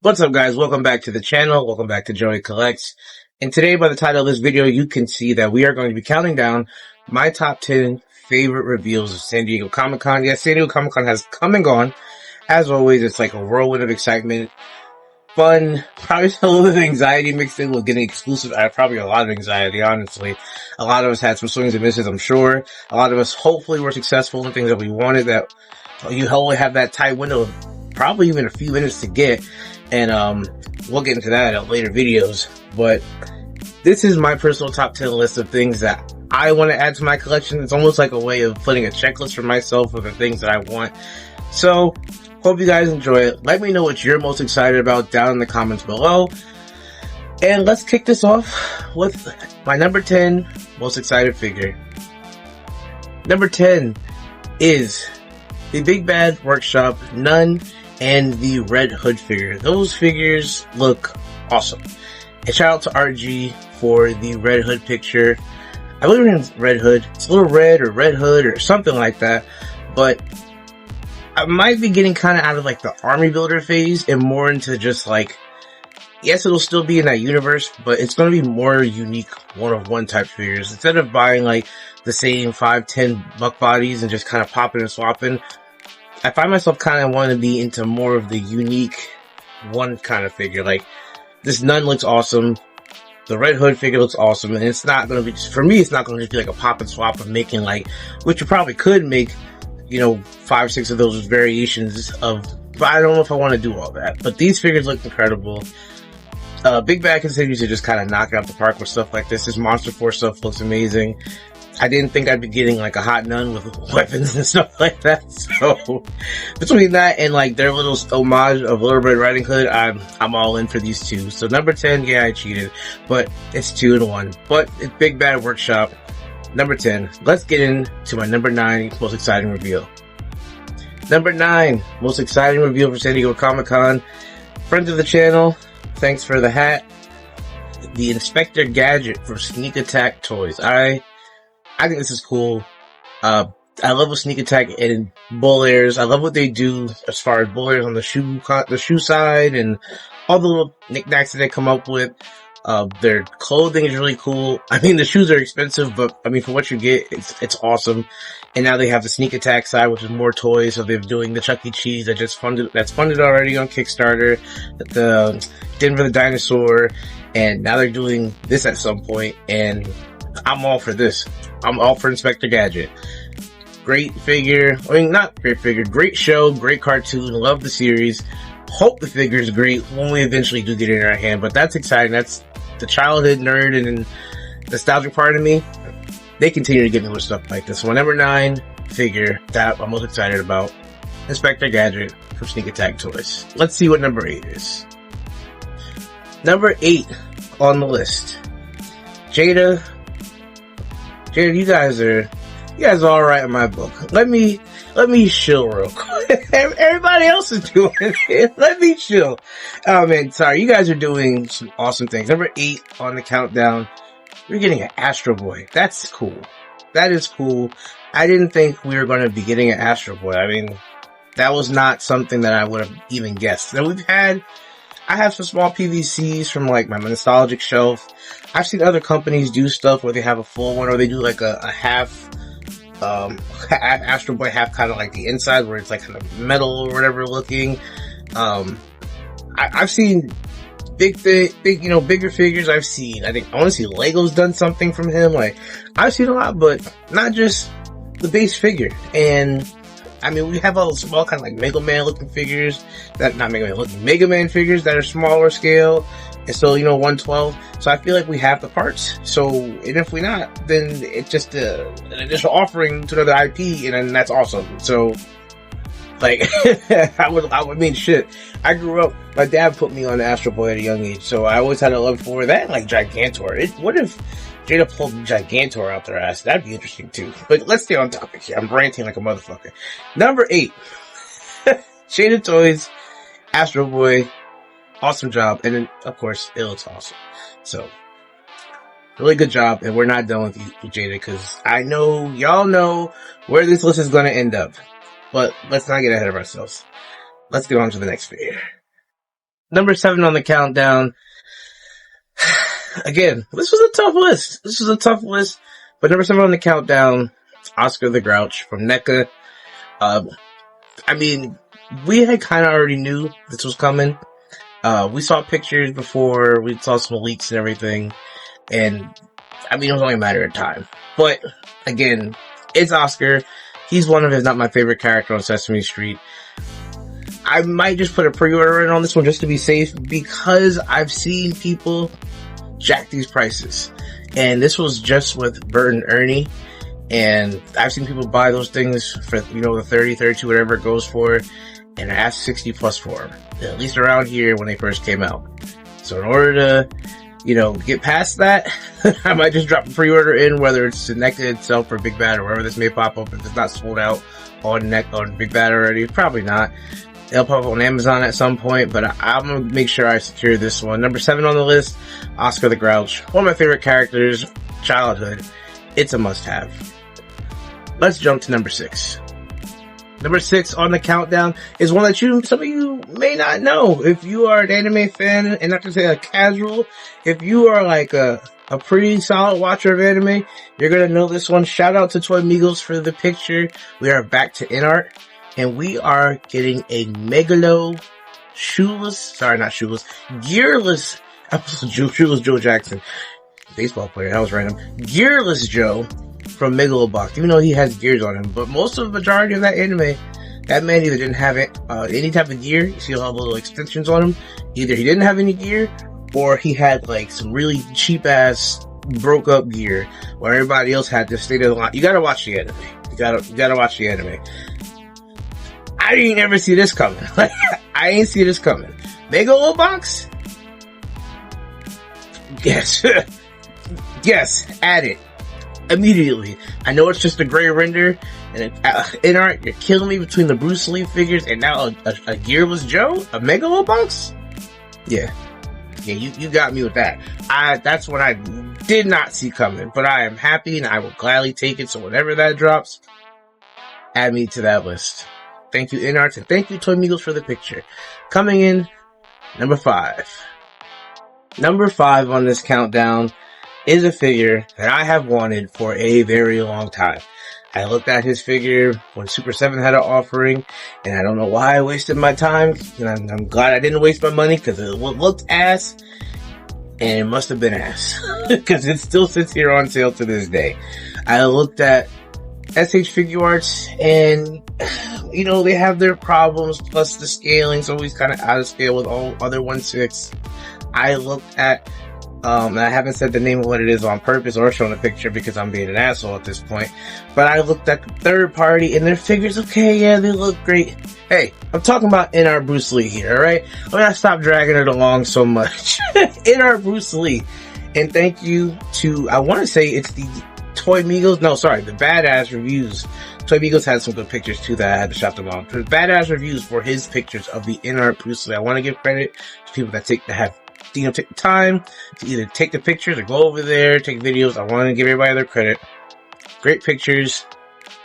What's up, guys? Welcome back to the channel. Welcome back to Joey Collects. And today, by the title of this video, you can see that we are going to be counting down my top 10 favorite reveals of San Diego Comic-Con. Yes, San Diego Comic-Con has come and gone. As always, it's like a whirlwind of excitement, fun, probably a little bit of anxiety mixed in with getting exclusive. Probably a lot of anxiety, honestly. A lot of us had some swings and misses, I'm sure. A lot of us hopefully were successful in things that we wanted, that you only have that tight window of probably even a few minutes to get. And we'll get into that in later videos. But this is my personal top 10 list of things that I want to add to my collection. It's almost like a way of putting a checklist for myself of the things that I want. So, hope you guys enjoy it. Let me know what you're most excited about down in the comments below. And let's kick this off with my number 10 most excited figure. Number 10 is the Big Bad Workshop Nun and the Red Hood figure. Those figures look awesome. And shout out to RG for the Red Hood picture. I believe it's Red Hood. It's a little red or Red Hood or something like that. But I might be getting kind of out of like the army builder phase and more into just like, yes, it'll still be in that universe, but it's going to be more unique one-of-one type figures. Instead of buying like the same 5-10 buck bodies and just kind of popping and swapping, I find myself kind of wanting to be into more of the unique one kind of figure. Like, this Nun looks awesome. The Red Hood figure looks awesome. And it's not going to be, for me, it's not going to just be like a pop and swap of making like, which you probably could make, you know, 5-6 of those variations of, but I don't know if I want to do all that. But these figures look incredible. Big Bad continues to just kind of knock it out the park with stuff like this. This Monster Force stuff looks amazing. I didn't think I'd be getting like a hot Nun with weapons and stuff like that. So between that and like their little homage of Little Red Riding Hood, I'm all in for these two. So number 10, yeah, I cheated, but it's 2 and 1. But it's Big Bad Workshop. Number 10. Let's get into my number 9 most exciting reveal. Number 9 most exciting reveal for San Diego Comic-Con. Friends of the channel, thanks for the hat. The Inspector Gadget for Sneak Attack Toys. I think this is cool. I love with Sneak Attack and Bull Airs. I love what they do as far as Bull Airs on the shoe side and all the little knickknacks that they come up with. Their clothing is really cool. I mean, the shoes are expensive, but I mean, for what you get, it's awesome. And now they have the Sneak Attack side, which is more toys. So they're doing the Chuck E. Cheese that's funded already on Kickstarter. The Denver the Dinosaur, and now they're doing this at some point. And I'm all for this. I'm all for Inspector Gadget. Great figure. I mean, not great figure. Great show. Great cartoon. Love the series. Hope the figure is great when we eventually do get it in our hand. But that's exciting. That's the childhood nerd and nostalgic part of me. They continue to get me with stuff like this. So number 9 figure that I'm most excited about, Inspector Gadget from Sneak Attack Toys. Let's see what number 8 is. Number 8 on the list. Jada, you guys are all right in my book. Let me chill real quick. Everybody else is doing it. Let me chill. Oh man, sorry. You guys are doing some awesome things. Number 8 on the countdown. We're getting an Astro Boy. That's cool. That is cool. I didn't think we were going to be getting an Astro Boy. I mean, that was not something that I would have even guessed. Now I have some small PVCs from like my nostalgic shelf. I've seen other companies do stuff where they have a full one, or they do like a half Astro Boy, half kind of like the inside where it's like kind of metal or whatever looking. I've seen bigger figures. I want to see Lego's done something from him. Like, I've seen a lot, but not just the base figure. And I mean, we have all the small kind of like Mega Man looking figures Mega Man figures that are smaller scale. And so, 112. So I feel like we have the parts. So, and if we not, then it's just an additional offering to another IP, and then that's awesome. So, like, I mean, shit. I grew up, my dad put me on the Astro Boy at a young age, so I always had a love for that, like Gigantor. What if Jada pulled Gigantor out their ass? That'd be interesting too. But let's stay on topic here. I'm ranting like a motherfucker. Number 8. Jada Toys, Astro Boy. Awesome job. And then, of course, it looks awesome. So, really good job. And we're not done with you, Jada, because I know, y'all know where this list is going to end up. But let's not get ahead of ourselves. Let's get on to the next figure. number 7 on the countdown. Again, this was a tough list. But number 7 on the countdown, Oscar the Grouch from NECA. I mean, we had kind of already knew this was coming. We saw pictures before, we saw some leaks and everything, and I mean, it was only a matter of time. But again, it's Oscar. He's one of, if not my favorite character on Sesame Street. I might just put a pre-order in on this one just to be safe, because I've seen people jack these prices. And this was just with Bert and Ernie. And I've seen people buy those things for, you know, the 30, 32, whatever it goes for, and ask 60 plus for them. At least around here when they first came out. So in order to, you know, get past that, I might just drop a pre-order in, whether it's to NECA itself or Big Bad or wherever this may pop up. If it's not sold out on Big Bad already, probably not. It'll pop up on Amazon at some point, but I'm gonna make sure I secure this one. Number 7 on the list, Oscar the Grouch. One of my favorite characters, childhood. It's a must-have. Let's jump to number 6. Number 6 on the countdown is one that some of you may not know. If you are an anime fan, and not to say a casual, if you are like a pretty solid watcher of anime, you're gonna know this one. Shout out to Toy Migos for the picture. We are back to InArt, and we are getting a Megalo gearless, shoeless Joe Jackson, baseball player, that was random, gearless Joe from Megalobox, even though he has gears on him. But most of the majority of that anime, that man either didn't have any type of gear. You see all the little extensions on him. Either he didn't have any gear, or he had like some really cheap ass broke up gear where everybody else had to stay to the line. You gotta watch the anime. You gotta watch the anime. I didn't ever see this coming. I ain't see this coming. Megalobox? Yes. Yes, add it. Immediately. I know it's just a gray render, and InArt, you're killing me between the Bruce Lee figures and now a gearless Joe? A Megalobox? Yeah, you got me with that. That's what I did not see coming, but I am happy and I will gladly take it, so whenever that drops, add me to that list. Thank you, InArt, and thank you, Toy Migos, for the picture. Coming in, number 5. Number 5 on this countdown is a figure that I have wanted for a very long time. I looked at his figure when Super 7 had an offering, and I don't know why I wasted my time, and I'm glad I didn't waste my money, because it looked ass, and it must have been ass, because it still sits here on sale to this day. I looked at SH Figure Arts, and, you know, they have their problems, plus the scaling's always kind of out of scale with all other 1/6. I looked at, and I haven't said the name of what it is on purpose or shown a picture because I'm being an asshole at this point, but I looked at the third party and their figures, okay, yeah, they look great. Hey, I'm talking about InArt Bruce Lee here, alright? I'm gonna stop dragging it along so much. InArt Bruce Lee. And thank you to, I want to say it's the Toy Migos, no, sorry, the Badass Reviews. Toy Migos had some good pictures too that I had to shop them on. The Badass Reviews for his pictures of the InArt Bruce Lee. I want to give credit to people that take the time to either take the pictures or go over there, take videos. I want to give everybody their credit. Great pictures.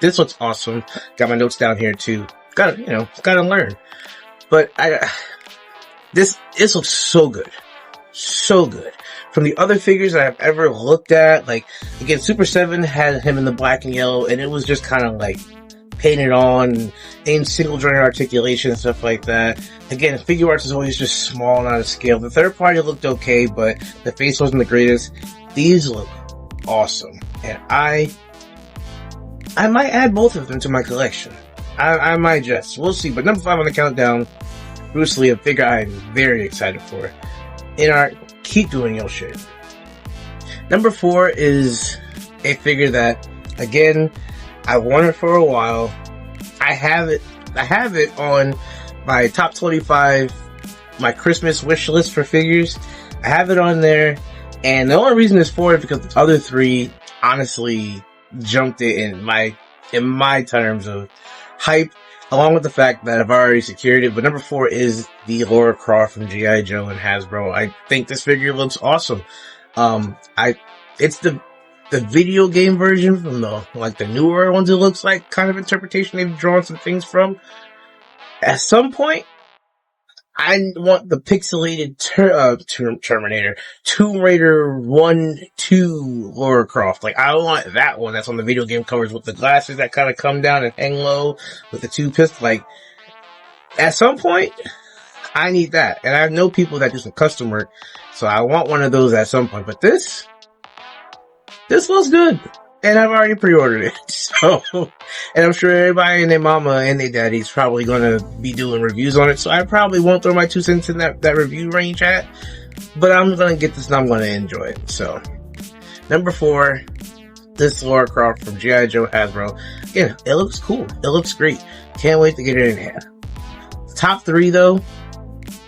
This looks awesome. Got my notes down here too. Gotta learn. But this looks so good. So good. From the other figures that I've ever looked at, like, again, Super 7 had him in the black and yellow, and it was just kind of like painted on in single jointed articulation and stuff like that. Again, Figure Arts is always just small and out of scale. The third party looked okay, but the face wasn't the greatest. These look awesome, and I might add both of them to my collection. I might just. We'll see. But number 5 on the countdown, Bruce Lee, a figure I'm very excited for. InArt, keep doing your shit. Number 4 is a figure that, again, I wanted for a while. I have it on my top 25, my Christmas wish list for figures. I have it on there, and the only reason it's for it because the other 3 honestly jumped it in my terms of hype, along with the fact that I've already secured it. But number 4 is the Lara Croft from G.I. Joe and Hasbro. I think this figure looks awesome. It's the video game version from the newer ones. It looks like kind of interpretation they've drawn some things from. At some point, I want the pixelated Terminator, Tomb Raider 1, 2 Lara Croft. Like, I want that one that's on the video game covers with the glasses that kind of come down and hang low with the two pistols. Like, at some point, I need that. And I know people that do some custom work, so I want one of those at some point. But this looks good. And I've already pre-ordered it. So, and I'm sure everybody and their mama and their daddy's probably gonna be doing reviews on it. So I probably won't throw my 2 cents in that review range at. But I'm gonna get this and I'm gonna enjoy it. So, number 4, this Lara Croft from G.I. Joe Hasbro. Yeah, it looks cool. It looks great. Can't wait to get it in hand. Top 3 though,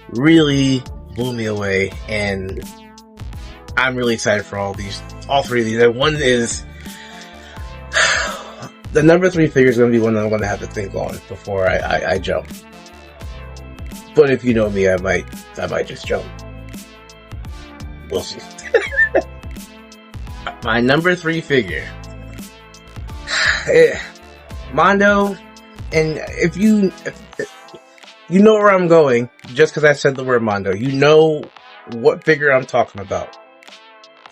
really blew me away. And I'm really excited for all 3 of these. And one is, the number 3 figure is going to be one that I'm going to have to think on before I jump. But if you know me, I might just jump. We'll see. My number 3 figure, Mondo. And if you know where I'm going, just because I said the word Mondo, you know what figure I'm talking about.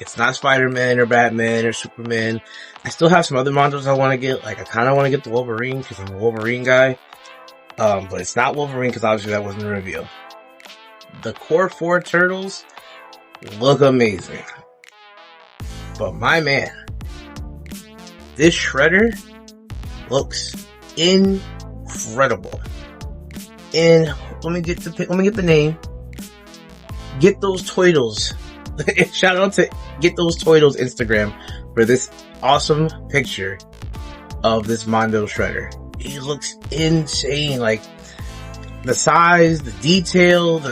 It's not Spider-Man or Batman or Superman. I still have some other Mondos I want to get. Like, I kind of want to get the Wolverine because I'm a Wolverine guy. But it's not Wolverine because obviously that wasn't a reveal. The core 4 turtles look amazing. But my man, this Shredder looks incredible. And let me get the name. Get Those Toidles. Shout out to Get Those Toidles Instagram for this awesome picture of this Mondo Shredder. He looks insane. Like, the size, the detail,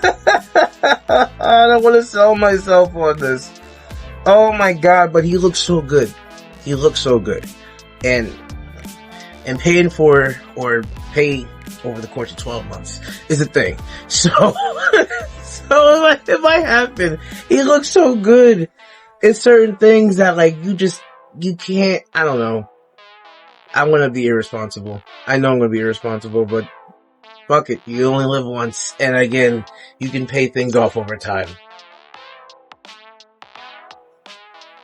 I don't want to sell myself on this. Oh my god, but he looks so good. He looks so good. And paying for, or pay over the course of 12 months is a thing. So, so it might happen. He looks so good. It's certain things that, like, you can't, I don't know. I'm gonna be irresponsible. I know I'm gonna be irresponsible, but fuck it. You only live once. And again, you can pay things off over time.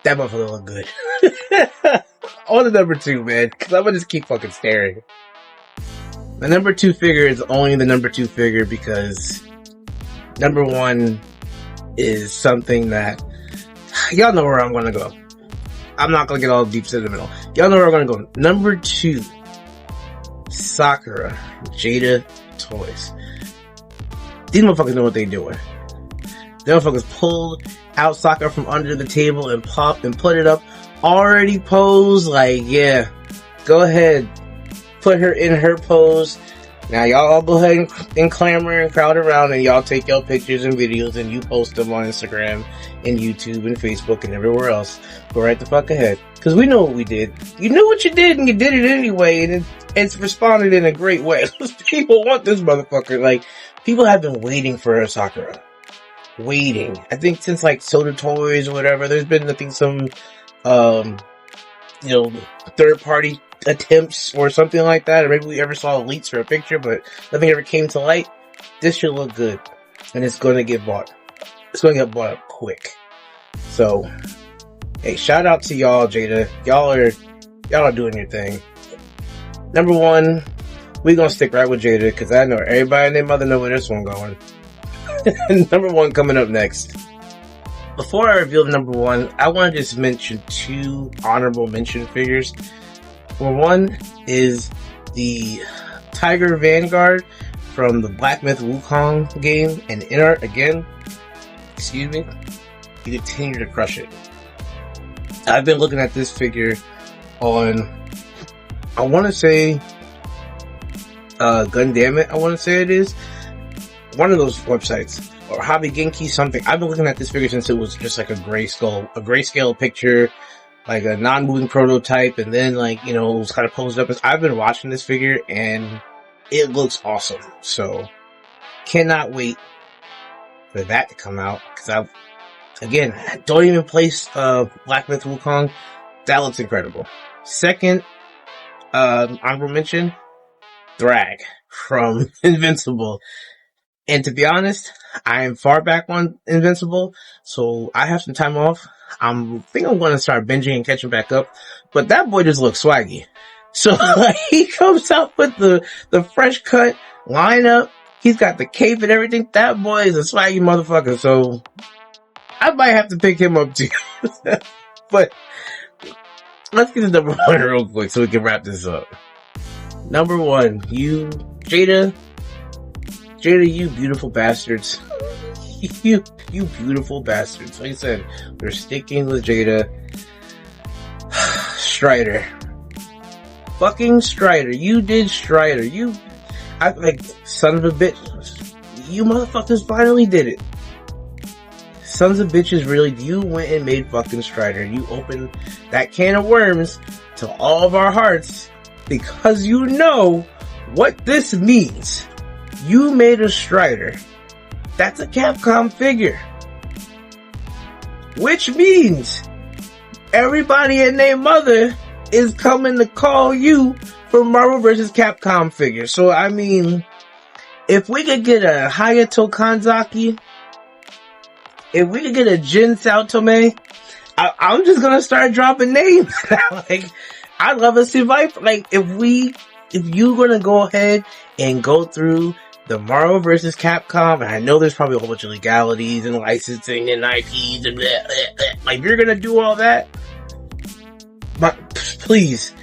That motherfucker look good. On the number 2, man. Cause I'm gonna just keep fucking staring. The number 2 figure is only the number 2 figure because number 1 is something that, y'all know where I'm gonna go. I'm not gonna get all deep sentimental. Y'all know where I'm gonna go. Number 2, Sakura, Jada Toys. These motherfuckers know what they doing. These motherfuckers pulled out Sakura from under the table and popped and put it up. Already posed, like, yeah, go ahead. Put her in her pose. Now y'all all go ahead and clamor and crowd around and y'all take your pictures and videos and you post them on Instagram and YouTube and Facebook and everywhere else. Go right the fuck ahead. Cause we know what we did. You knew what you did and you did it anyway, and it's responded in a great way. People want this motherfucker. Like, people have been waiting for a Sakura. Waiting. I think since like Soda Toys or whatever, there's been, I think, some third party attempts or something like that, or maybe we ever saw leaks for a picture, but nothing ever came to light. This should look good, and it's going to get bought. It's going to get bought up quick. So, hey, shout out to y'all, Jada. Y'all are doing your thing. Number 1, we gonna stick right with Jada because I know everybody and their mother know where this one going. Number 1 coming up next. Before I reveal the number 1, I want to just mention 2 honorable mention figures. Well, one is the Tiger Vanguard from the Black Myth Wukong game, and in art again, excuse me, you continue to crush it. I've been looking at this figure on, I want to say, Gundamit, I want to say it is. One of those websites, or Hobby Genki something. I've been looking at this figure since it was just like a grayscale picture, like a non-moving prototype, and then like, it was kind of posed up. I've been watching this figure and it looks awesome. So, cannot wait for that to come out, because don't even place Black Myth Wukong. That looks incredible. Second, honorable mention, Thrag from Invincible. And to be honest, I am far back on Invincible, so I have some time off. Think I'm going to start binging and catching back up. But that boy just looks swaggy. So like, he comes out with the fresh cut lineup. He's got the cape and everything. That boy is a swaggy motherfucker. So I might have to pick him up too. But let's get to number one real quick so we can wrap this up. Number one, Jada, you beautiful bastards. you beautiful bastards. Like I said, we're sticking with Jada. Strider. Fucking Strider. You did Strider. Son of a bitch. You motherfuckers finally did it. Sons of bitches, really, you went and made fucking Strider. You opened that can of worms to all of our hearts because you know what this means. You made a Strider. That's a Capcom figure. Which means everybody and their mother is coming to call you for Marvel vs. Capcom figures. So, I mean, if we could get a Hayato Kanzaki, if we could get a Jin Saotome, I'm just gonna start dropping names. Like, I'd love to see like, if you gonna go ahead and go through the Marvel vs. Capcom, and I know there's probably a whole bunch of legalities and licensing and IPs and like, if you're gonna do all that, but please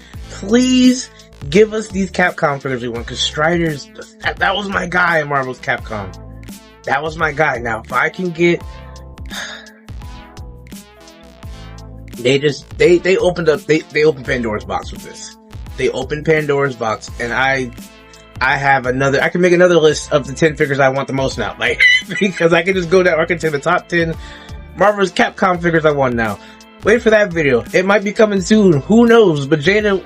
give us these Capcom figures we want, because Strider's, that was my guy in Marvel's Capcom. That was my guy. Now, if I can get, they opened Pandora's box with this. They opened Pandora's box, and I can make another list of the 10 figures I want the most now. Like, because I can just go down, I can take the top 10 Marvel's Capcom figures I want now. Wait for that video. It might be coming soon. Who knows? But Jada,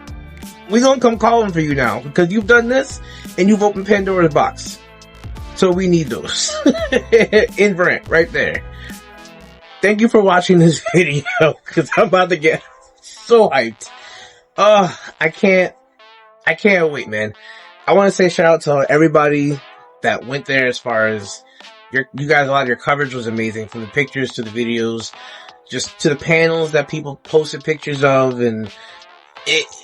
we gonna come calling for you now, because you've done this, and you've opened Pandora's box. So we need those. In rent, right there. Thank you for watching this video, because I'm about to get so hyped. I can't wait, man. I want to say shout out to everybody that went there. As far as you guys, a lot of your coverage was amazing, from the pictures to the videos, just to the panels that people posted pictures of, and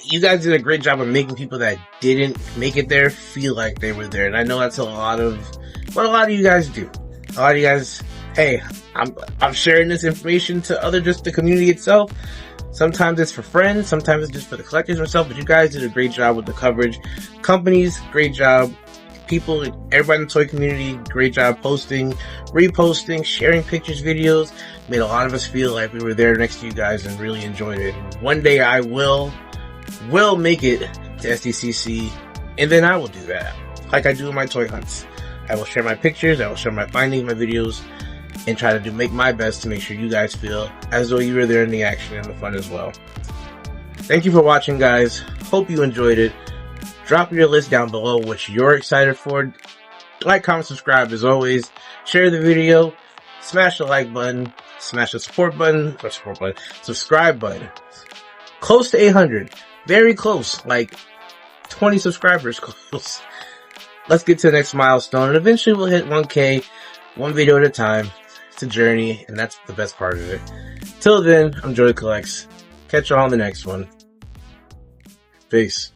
you guys did a great job of making people that didn't make it there feel like they were there. And I know that's a lot of what a lot of you guys do. A lot of you guys, hey, I'm sharing this information to just the community itself. Sometimes it's for friends, sometimes it's just for the collectors themselves, but you guys did a great job with the coverage. Companies, great job. People, everybody in the toy community, great job posting, reposting, sharing pictures, videos. Made a lot of us feel like we were there next to you guys and really enjoyed it. And one day I will make it to Sdcc, and then I will do that, like I do in my toy hunts. I will share my pictures, I will share my findings, my videos, and try to make my best to make sure you guys feel as though you were there in the action and the fun as well. Thank you for watching, guys. Hope you enjoyed it. Drop your list down below what you're excited for. Like, comment, subscribe as always. Share the video. Smash the like button. Smash the subscribe button. Close to 800. Very close. Like 20 subscribers close. Let's get to the next milestone, and eventually we'll hit 1K, one video at a time. It's a journey, and that's the best part of it. Till then, I'm Joey Collects. Catch y'all on the next one. Peace.